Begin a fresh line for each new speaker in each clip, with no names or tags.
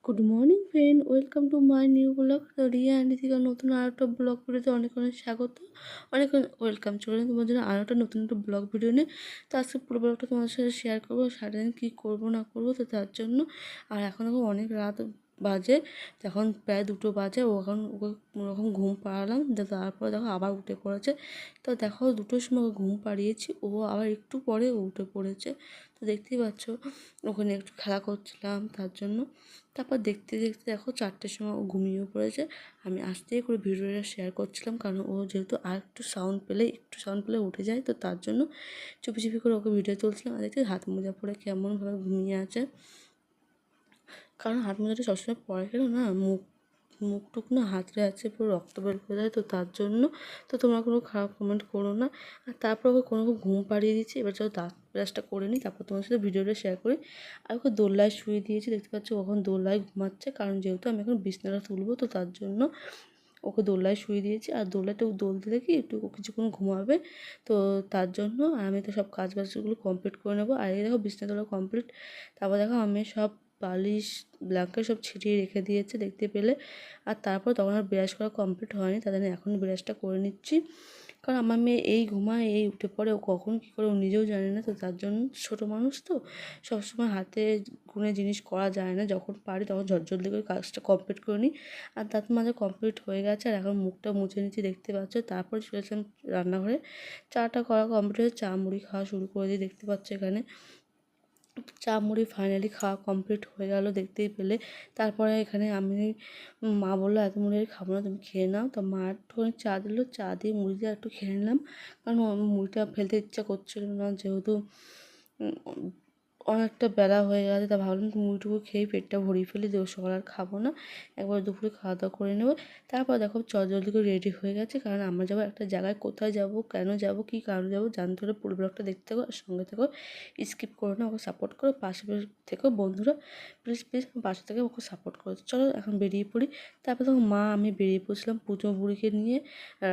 Good morning friend, welcome to my new blog. তো Riya Andy থেকে নতুন আরও একটা ব্লগ ভিডিওতে অনেক অনেক স্বাগত, অনেক ওয়েলকাম। চলে তোমার জন্য আরও একটা নতুন একটা ব্লগ ভিডিও নিয়ে। তো আজকে পুরো ব্লগটা তোমাদের সাথে শেয়ার করবো, সারাদিন কী করবো না করবো তো তার জন্য। আর এখন অনেক রাত বাজে, এখন প্রায় 2টো বাজে। ওকে কোনোরকম ঘুম পাড়ালাম, তারপরে দেখো আবার উঠে পড়েছে। তো দেখো 2টোর সময় ওকে ঘুম পাড়িয়েছি, ও আবার একটু পরে উঠে পড়েছে। তো দেখতেই পাচ্ছ ওখানে একটু খেলা করছিলাম তার জন্য। তারপর দেখতে দেখতে দেখো 4টের সময় ও ঘুমিয়েও পড়েছে। আমি আস্তে করে ভিডিওটা শেয়ার করছিলাম, কারণ ও যেহেতু আর একটু সাউন্ড পেলে উঠে যায়, তো তার জন্য চুপি চুপি করে ওকে ভিডিও তুলছিলাম। আর দেখতে হাত মোজা পরে কেমনভাবে ঘুমিয়ে আছে, কারণ হাত মোজাটা সবসময় পরে গেল না মুখটুক না হাতড়ে আছে, পুরো রক্ত বের করে দেয়, তো তার জন্য। তো তোমরা কোনো খারাপ কমেন্ট করো না। আর তারপর ওকে কোনো ঘুম পাড়িয়ে দিচ্ছি। এবার চলো দাঁত ব্রাশটা করে নিই, তারপর তোমার সাথে ভিডিওটা শেয়ার করি। আর ওকে দোলনায় শুয়ে দিয়েছি, দেখতে পাচ্ছ ওখন দোলনায় ঘুমাচ্ছে, কারণ যেহেতু আমি এখন বিছনাটা তুলবো, তো তার জন্য ওকে দোলনায় শুয়ে দিয়েছি। আর দোলনাটা দোলতে দেখি একটু কিছুক্ষণ ঘুমাবে, তো তার জন্য আমি তো সব কাজ বাজগুলো কমপ্লিট করে নেবো। আর এই দেখো বিছনা তোলা কমপ্লিট। তারপর দেখো আমি সব বালিশ ব্ল্যাঙ্কেট সব ছিটিয়ে রেখে দিয়েছে দেখতে পেলে। আর তারপর তখন আর ব্রাশ করা কমপ্লিট হয়নি, তার জন্য এখন ব্রাশটা করে নিচ্ছি। কারণ আমার মেয়ে এই ঘুমায়, এই উঠে পড়ে, ও কখন কী করে ও নিজেও জানে না, তো তার জন্য। ছোটো মানুষ তো, সবসময় হাতে গুনে জিনিস করা যায় না, যখন পারি তখন ঝটঝলদি করে কাজটা কমপ্লিট করে নিই। আর তার মাঝে কমপ্লিট হয়ে গেছে, আর এখন মুখটা মুছে নিচ্ছি দেখতে পাচ্ছ। তারপর চলেছিলাম রান্নাঘরে, চাটা করা কমপ্লিট হয়ে চা মুড়ি খাওয়া শুরু করে দিই, দেখতে পাচ্ছ এখানে চা মুড়ি ফাইনালি খাওয়া কমপ্লিট হয়ে গেল দেখতেই পেলে। তারপরে এখানে মা বললো এত মুড়ি খাবো না, তুমি খেয়ে নাও। তো মা একটুখানি চা দিল, চা দিয়ে মুড়ি দিয়ে একটু খেয়ে নিলাম, কারণ মুড়িটা ফেলতে ইচ্ছা করছিল না, যেহেতু অনেকটা বেলা হয়ে গেছে। তা ভাবলাম মুড়িটুকু খেয়ে পেটটা ভরিয়ে ফেলি, দিয়ে সকাল আর খাবো না, একবার দুপুরে খাওয়া দাওয়া করে নেবো। তারপর দেখো জলদি করে রেডি হয়ে গেছে, কারণ আমরা যাবো একটা জায়গায়। কোথায় যাব, কেন যাব, কী কারণে যাবো জানতে হলে পুরো ব্লগটা দেখতে থাকো, আর সঙ্গে থেকো, স্কিপ করো না, ওকে সাপোর্ট করো, পাশে থেকো বন্ধুরা, প্লিজ প্লিজ পাশে থেকে ওকে সাপোর্ট করো। চলো এখন বেরিয়ে পড়ি। তারপর তখন আমি বেরিয়ে পড়ছিলাম পুজো বুড়িকে নিয়ে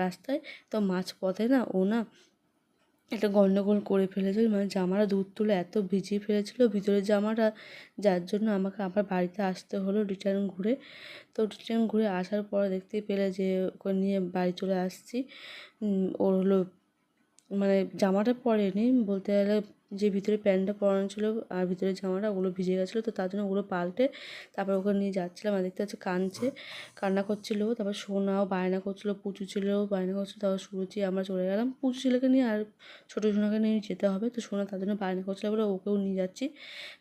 রাস্তায়। তো মাঝ পথে না ও না একটা গন্ডগোল করে ফেলেছিল, মানে জামাটা দুধ তুলে এত ভিজিয়ে ফেলেছিল ভিতরের জামাটা, যার জন্য আমাকে আবার বাড়িতে আসতে হলো রিটার্ন ঘুরে। তো রিটার্ন ঘুরে আসার পরে দেখতেই পেলে যে ওকে নিয়ে বাড়ি চলে আসছি। ওর হলো মানে জামাটা পরেনি বলতে গেলে, যে ভিতরে প্যান্টটা পরানো ছিল আর ভিতরে জামাটা, ওগুলো ভিজে গেছিলো, তো তার জন্য ওগুলো পাল্টে তারপর ওখানে নিয়ে যাচ্ছিলাম। আর দেখতে হচ্ছে কান্না করছিলো। তারপর সোনাও বায়না করছিলো, পুচু ছেলেও বায়না করছিলো। তারপর সুরুচি আমরা চলে গেলাম পুচু ছেলেকে নিয়ে, আর ছোটো সোনাকে নিয়ে যেতে হবে, তো সোনা তার জন্য বায়না করছিলো বলে ওকেও নিয়ে যাচ্ছি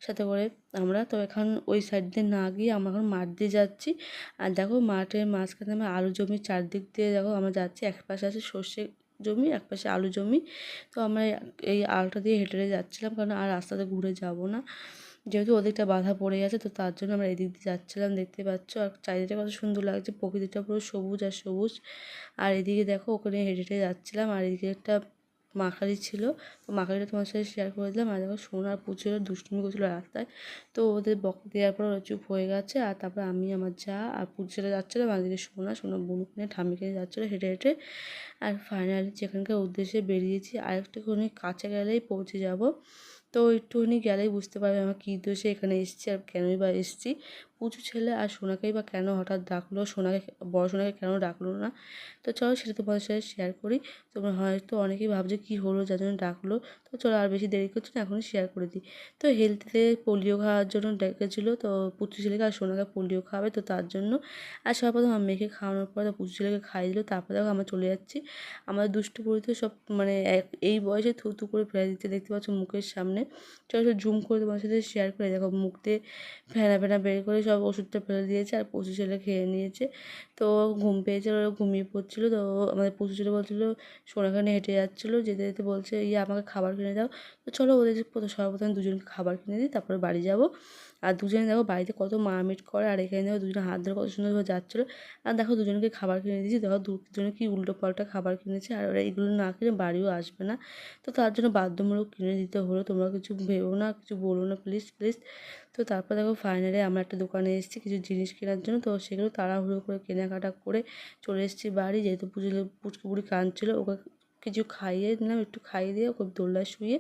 সাথে করে আমরা। তো এখন ওই সাইড দিয়ে না গিয়ে আমরা এখন মাঠ দিয়ে যাচ্ছি। আর দেখো মাঠের মাঝখানে আমি আলু জমির চারদিক দিয়ে দেখো আমরা যাচ্ছি, এক পাশে আছে সর্ষে জমি, একপাশে আলু জমি। তো আমরা এই আলুটা দিয়ে হেঁটে হেঁটে যাচ্ছিলাম, কারণ আর রাস্তাতে ঘুরে যাব না, যেহেতু ওদিকটা বাধা পড়ে গেছে, তো তার জন্য আমরা এদিক দিয়ে যাচ্ছিলাম। দেখতে পাচ্ছ আর চারিদিকটা কত সুন্দর লাগছে, প্রকৃতিটা পুরো সবুজ আর সবুজ। আর এদিকে দেখো ওখানে হেঁটে হেঁটে যাচ্ছিলাম, আর এদিকে একটা মাখারি ছিল, তো মাখারিটা তোমার সাথে শেয়ার করে দিলাম। আর দেখো সোনার পুচুরা দুষ্টুমি করছিলো রাস্তায়, তো ওদের বকা দেওয়ার পর ওরা চুপ হয়ে গেছে। আর তারপর আমি আমার যা আর পুচুরা যাচ্ছিলাম, আর এদিকে সোনা বুনুকে নিয়ে ঠাম্মিকে নিয়ে যাচ্ছিলো হেঁটে হেঁটে। আর ফাইনালি যেখানকার উদ্দেশ্যে বেরিয়েছি আর একটুখানি কাছে গেলেই পৌঁছে যাব। তো একটুখানি গেলেই বুঝতে পারবে আমার কী উদ্দেশ্যে এখানে এসেছি আর কেনই বা এসেছি। পুচু ছেলে আর সোনাকেই বা কেন হঠাৎ ডাকলো, বড় সোনাকে কেন ডাকলো না, তো চলো সেটা তোমাদের সাথে শেয়ার করি। তোমরা হয়তো অনেকেই ভাবছো কী হলো যার জন্য ডাকলো, তো চলো আর বেশি দেরি করছি না, এখনই শেয়ার করে দিই। তো হেলথে পোলিও খাওয়ার জন্য ডেকেছিলো, তো পুচু ছেলেকে আর সোনাকে পোলিও খাওয়াবে, তো তার জন্য। আর সর্বপ্রথম আমার মেয়েকে খাওয়ানোর পর পুচু ছেলেকে খাইয়ে দিল, তারপর দেখো আমরা চলে যাচ্ছি। আমাদের দুষ্টু পরিতে সব মানে এই বয়সে থু থু করে ফেলে দিতে, দেখতে পাচ্ছ মুখের সামনে। চলো জুম করে তোমার সাথে শেয়ার করে দেখো, মুখ দিয়ে ফেনা ফেনা বের করে সব ওষুধটা ফেলে দিয়েছে, আর পুচু ছেলে খেয়ে নিয়েছে। তো ঘুম পেয়েছে, ওরা ঘুমিয়ে পড়ছিলো। তো আমাদের পুচু ছেলে বলছিলো সোনাখানে হেঁটে যাচ্ছিলো, যেতে যেতে বলছে আমাকে খাবার কিনে দাও। তো চলো ওদের সর্বপ্রথম দুজনকে খাবার কিনে দিই, তারপরে বাড়ি যাবো। আর দুজনে দেখো বাড়িতে কত মারমিট করে, আর এখানে দেখো দুজনে হাত ধরে কত সুন্দরভাবে যাচ্ছিলো। আর দেখো দুজনকে খাবার কিনে দিয়েছি, দেখো দুজনে কি উল্টো পাল্টা খাবার কিনেছে, আর ওরা এগুলো না কিনে বাড়িও আসবে না, তো তার জন্য বাধ্যমূলক কিনে দিতে হলো। তোমরা কিছু ভেবো না, কিছু বলো না প্লিজ প্লিজ। তো তারপর দেখো ফাইনালি আমরা একটা দোকানে এসেছি কিছু জিনিস কেনার জন্য, তো সেগুলো তাড়াহুড়ো করে কেনাকাটা করে চলে এসেছি বাড়ি। যেহেতু পুচকি বুড়ি কাঁদছিলো, ওকে কিছু খাইয়ে দিলাম, একটু খাইয়ে দিয়ে ওকে দোলনায় শুয়ে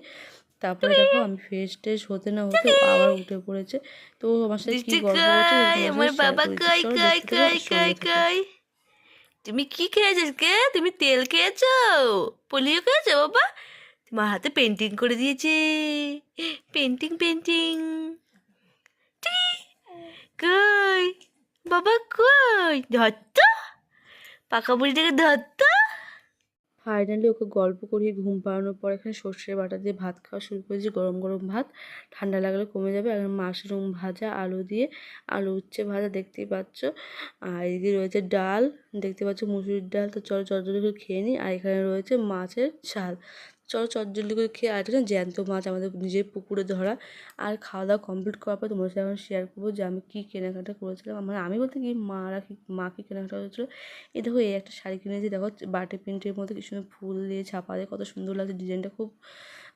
তারপরে দেখো আমি ফ্রেশ ট্রেশ হতে না হতে ও আবার উঠে পড়েছে। তো আমার সাথে কী গল্প করছে সেটা তোমার সাথে
আমার
শেয়ার
বাবা
করেছি,
কই
চলো
কই
দেখতে থাকো
কই
আর
কই
সঙ্গে থাকো।
কই। তুমি কি খেয়েছো কে? তুমি তেল খেয়েছো? পোলিও খেয়েছো বাবা? তোমার হাতে পেন্টিং করে দিয়েছে। Painting painting. কই বাবা কই? ধরতো, পাকা বুড়িটাকে ধরতো।
ফাইনালি ওকে গল্প করিয়ে ঘুম পাড়ানোর পর এখানে সর্ষে বাটা দিয়ে ভাত খাওয়া শুরু করেছি, গরম গরম ভাত, ঠান্ডা লাগলে কমে যাবে। আর মাশরুম ভাজা আলু দিয়ে, আলু উচ্ছে ভাজা দেখতেই পাচ্ছ। আর এদিকে রয়েছে ডাল, দেখতে পাচ্ছ মুসুরির ডাল। তো চলো চটজলদি করে খেয়ে নিই। আর এখানে রয়েছে মাছের ঝাল। চলো চটজলদি করে খেয়ে, আর একটা জ্যান্ত মাছ আমাদের নিজের পুকুরে ধরা। আর খাওয়া দাওয়া কমপ্লিট করার পর তোমার সাথে এখন শেয়ার করবো যে আমি কী কেনাকাটা করেছিলাম। আমি বলতে কি মা কি কেনাকাটা করেছিলো। এই দেখো এই একটা শাড়ি কিনেছি, দেখো বাটি প্রিন্টের মধ্যে কি সুন্দর ফুল দিয়ে ছাপা দিয়ে কত সুন্দর লাগছে, ডিজাইনটা খুব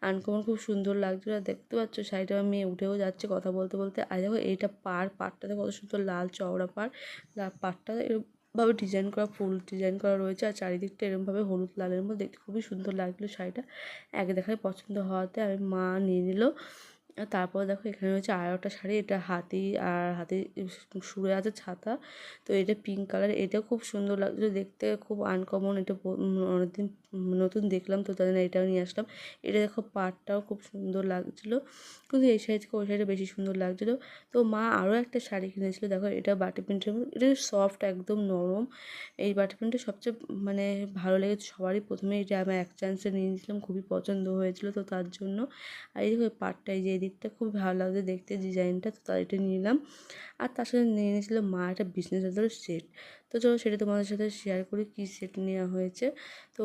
আনকমন, খুব সুন্দর লাগছিল। আর দেখতে পাচ্ছ শাড়িটা আমার মেয়ে উঠেও যাচ্ছে কথা বলতে বলতে। আর দেখো এইটা পাড়টাতে কত সুন্দর লাল চওড়া পাড়টা এরকমভাবে ডিজাইন করা, ফুল ডিজাইন করা রয়েছে। আর চারিদিকটা এরকমভাবে হলুদ লালের মধ্যে দেখতে খুবই সুন্দর লাগছিলো শাড়িটা। এক দেখায় পছন্দ হওয়াতে আমি মা নিয়ে নিল। আর তারপর দেখো এখানে রয়েছে আর একটা শাড়ি, এটা হাতি আর হাতি শুয়ে আছে ছাতা। তো এটা পিঙ্ক কালার, এটাও খুব সুন্দর লাগছিলো দেখতে, খুব আনকমন। এটা অনেকদিন নতুন দেখলাম, তো তাই জন্য এটাও নিয়ে আসলাম। এটা দেখো পাড়টাও খুব সুন্দর লাগছিলো, কিন্তু এই শাড়ি থেকে ওই শাড়িটা বেশি সুন্দর লাগছিলো। তো মা আরও একটা শাড়ি কিনেছিলো, দেখো এটা বাটি প্রিন্টের মধ্যে, এটা সফট একদম নরম। এই বাটি প্রিন্টটা সবচেয়ে মানে ভালো লেগেছে সবারই। প্রথমে এটা আমি এক চান্সে নিয়ে নিয়েছিলাম, খুবই পছন্দ হয়েছিল, তো তার জন্য। আর এই দেখো পাড়টা, এই যে এই দিকটা খুব ভালো লাগছে দেখতে ডিজাইনটা, তো তার এটা নিলাম। আর তার সাথে নিয়ে নিয়েছিলাম মা একটা বিজনেস সেট। তো চলো সেটা তোমাদের সাথে শেয়ার করি কী সেট নেওয়া হয়েছে। তো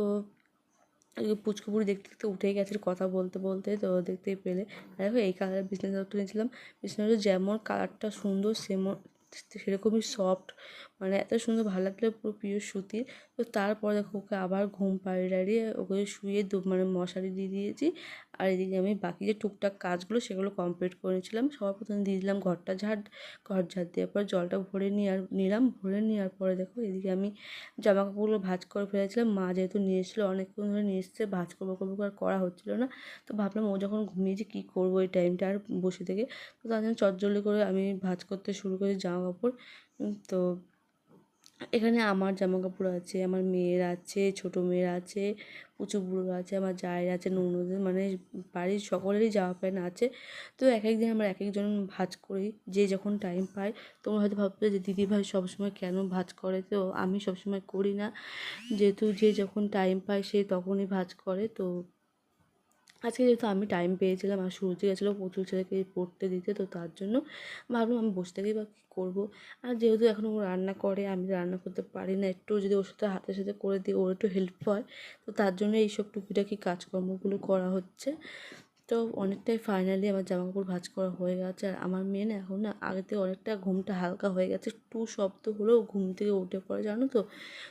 পুচকুপুরি দেখতে দেখতে উঠেই গেছে কথা বলতে বলতে, তো দেখতেই পেলে। দেখো এই কালারের বিজনেস নিয়েছিলাম। বিজনেস যেমন কালারটা সুন্দর সেরকমই সফট, মানে এত সুন্দর ভালো লাগলো, পুরো পিওর সুতির। তো তারপর দেখো ওকে আবার ঘুম পাড়িয়ে ওকে শুয়ে মানে মশারি দিয়ে দিয়েছি। আর এদিকে আমি বাকি যে টুকটাক কাজগুলো সেগুলো কমপ্লিট করে নিয়েছিলাম। সবার প্রথমে দিয়ে দিলাম ঘর ঝাড় দেওয়ার পর জলটা ভরে নেওয়ার পরে দেখো এদিকে আমি জামা কাপড়গুলো ভাঁজ করে ফেলেছিলাম। মা যেহেতু নিয়ে এসেছিলো, অনেকক্ষণ ধরে নিয়ে এসছে, ভাঁজ করবো আর করা হচ্ছিলো না। তো ভাবলাম ও যখন ঘুমিয়েছে কী করবো এই টাইমটা আর বসে থেকে। তো তার জন্য চটজলদি করে আমি ভাঁজ করতে শুরু করি জামা কাপড়। তো এখানে আমার জামা কাপড় আছে, আমার মেয়ের আছে, ছোটো মেয়ের আছে, পুচুবুড়োর আছে, আমার জায়ের আছে, ননদের, মানে বাড়ির সকলেরই জামা প্যান্ট আছে। তো এক এক দিন আমরা এক একজন ভাঁজ করি, যে যখন টাইম পাই। তোমরা হয়তো ভাববে যে দিদিভাই সবসময় কেন ভাঁজ করে, তো আমি সবসময় করি না, যেহেতু যে যখন টাইম পায় সে তখনই ভাঁজ করে। তো আজকে যেহেতু আমি টাইম পেয়েছিলাম আর সূর্য গেছিলো প্রচুর ছেলেকে পড়তে দিতে, তো তার জন্য ভাবলাম আমি বসে থেকেই বা কী করবো। আর যেহেতু এখন ও রান্না করে, আমি রান্না করতে পারি না, একটু যদি ওর সাথে হাতের সাথে করে দিই ওর একটু হেল্প হয়, তো তার জন্য এইসব টুকিটাকি কাজকর্মগুলো করা হচ্ছে। তো অনেকটাই ফাইনালি আমার জামাকাপড় ভাঁজ করা হয়ে গেছে। আর আমার মেয়ে না এখন না আগে থেকে অনেকটা ঘুমটা হালকা হয়ে গেছে, একটু শব্দ হলেও ঘুম থেকে উঠে পড়ে, জানো তো।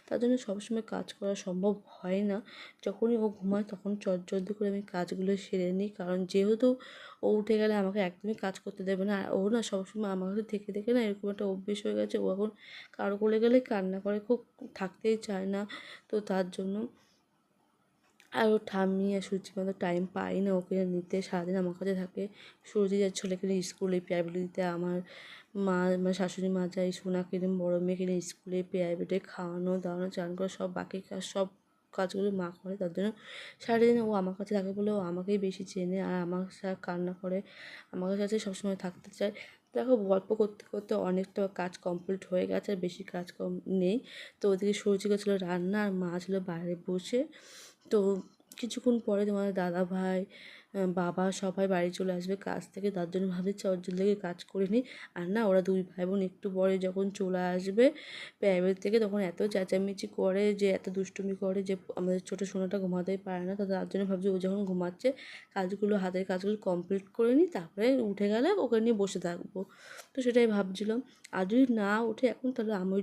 তার জন্য সবসময় কাজ করা সম্ভব হয় না। যখনই ও ঘুমায় তখন চটজলদি করে আমি কাজগুলো সেরে নিই, কারণ যেহেতু ও উঠে গেলে আমাকে একদমই কাজ করতে দেবে না। আর ও না সবসময় আমার কাছে থেকে থেকে না এরকম একটা অভ্যেস হয়ে গেছে, ও এখন কারো কোলে গেলে কান্না করে, খুব থাকতেই চায় না। তো তার জন্য আর ও ঠাম্মি আর সুচি মতো টাইম পাই না ওকে নিতে, সারাদিন আমার কাছে থাকে। সুরজি যাচ্ছে ছেলেকে নিয়ে স্কুলে প্রাইভেটে দিতে, আমার মা মানে শাশুড়ি মা যায় সোনাকে নিয়ে বড়ো মেয়েকে নিয়ে স্কুলে প্রাইভেটে খাওয়ানো দাওয়ানো চান করা সব বাকি কাজ সব কাজগুলো মা করে। তার জন্য সারাদিন ও আমার কাছে থাকে বলে ও আমাকেই বেশি চেনে, আর আমার সাথে কান্না করে, আমার কাছে সবসময় থাকতে চায়। দেখো গল্প করতে করতে অনেকটা কাজ কমপ্লিট হয়ে গেছে, আর বেশি কাজ কম নেই। তো ওদিকে সূর্যিকা ছিল রান্না, আর মা ছিল বাইরে বসে। তো কিছুক্ষণ পরে তোমাদের দাদাভাই বাবা সবাই বাড়ি চলে আসবে কাজ থেকে, তার জন্য ভাবছি ওর জন্য কাজ করে নিই। আর না ওরা দুই ভাই বোন একটু পরে যখন চলে আসবে প্রাইভেট থেকে, তখন এত চেঁচামেচি করে, যে এত দুষ্টুমি করে, যে আমাদের ছোটো সোনাটা ঘুমাতেই পারে না। তো তার জন্য ভাবছি ও যখন ঘুমাচ্ছে হাতের কাজগুলো কমপ্লিট করে নিই, তারপরে উঠে গেলে ওকে নিয়ে বসে থাকবো। তো সেটাই ভাবছিলাম। আর যদি না উঠে এখন, তাহলে আমি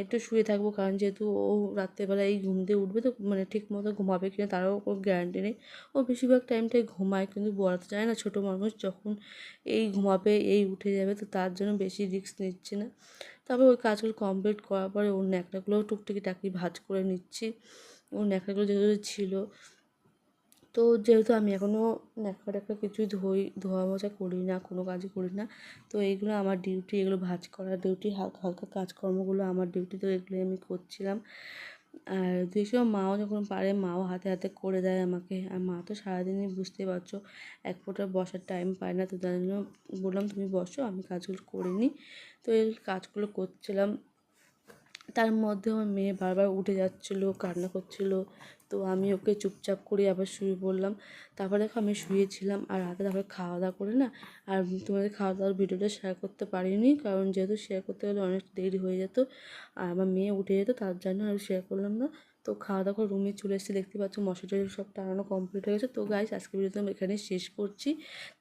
একটু শুয়ে থাকবো, কারণ যেহেতু ও রাত্রেবেলা এই ঘুম দিয়ে উঠবে, তো মানে ঠিক মতো ঘুমাবে কিনা তারও কোনো গ্যারান্টি নেই। ও বেশিরভাগ টাইমটাই ঘুমায়, কিন্তু বলা তো যায় না, ছোটো মানুষ যখন এই ঘুমাবে এই উঠে যাবে, তো তার জন্য বেশি রিস্ক নিচ্ছি না। তারপর ওই কাজগুলো কমপ্লিট করার পরে ওর ন্যাকড়াগুলোও টুকটাকি ভাঁজ করে নিচ্ছি। ওর ন্যাকড়াগুলো যেগুলো ছিল তো যেহেতু আমি এখনও ন্যাকড়া ট্যাকড়া কিছুই ধোয়া মোছা করি না, কোনো কাজই করি না, তো এইগুলো আমার ডিউটি, এগুলো ভাঁজ করার ডিউটি, হালকা হালকা কাজকর্মগুলো আমার ডিউটি, তো এগুলোই আমি করছিলাম। আর দুই সময় মাও যখন পারে মাও হাতে হাতে করে দেয় আমাকে, আর মা তো সারাদিনই বুঝতেই পারছো এক ফোঁটা বসার টাইম পায় না, তো তার জন্য বললাম তুমি বসো, আমি কাজগুলো করে নিই। তো এই কাজগুলো করছিলাম, তার মধ্যে আমার মেয়ে বারবার উঠে যাচ্ছিলো, কান্না করছিলো, তো আমি ওকে চুপচাপ করে আবার শুয়ে পড়লাম। তারপরে দেখো আমি শুয়েছিলাম, আর রাতে তারপরে খাওয়া দাওয়া করে না, আর তোমাদের খাওয়া দাওয়ার ভিডিওটা শেয়ার করতে পারিনি, কারণ যেহেতু শেয়ার করতে গেলে অনেক দেরি হয়ে যেত আর আমার মেয়ে উঠে যেত, তার জন্য আর শেয়ার করলাম না। তো খাওয়া দাওয়া করে রুমে চলে এসেছি, দেখতে পাচ্ছ মশারি সব টানানো কমপ্লিট হয়ে গেছে। তো গাইস, আজকে ভিডিওটা আমি এখানেই শেষ করছি।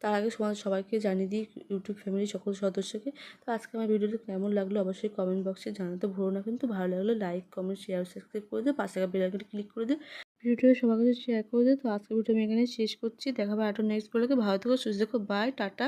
তার আগে সবাইকে জানিয়ে দিই, ইউটিউব ফ্যামিলির সকল সদস্যকে। তো আজকে আমার ভিডিওটা কেমন লাগলো অবশ্যই কমেন্ট বক্সে জানাতে ভুলো না, কিন্তু ভালো লাগলে লাইক কমেন্ট শেয়ার সাবস্ক্রাইব করে দিও, পাশে বেল আইকনটা ক্লিক করে দিও, ভিডিওটা সবার কাছে শেয়ার করে দিও। তো আজকে ভিডিও আমি এখানে শেষ করছি, দেখা হবে আরও নেক্সট ব্লগে। ভালো থেকো, সুস্থ থেকো, বাই, টাটা।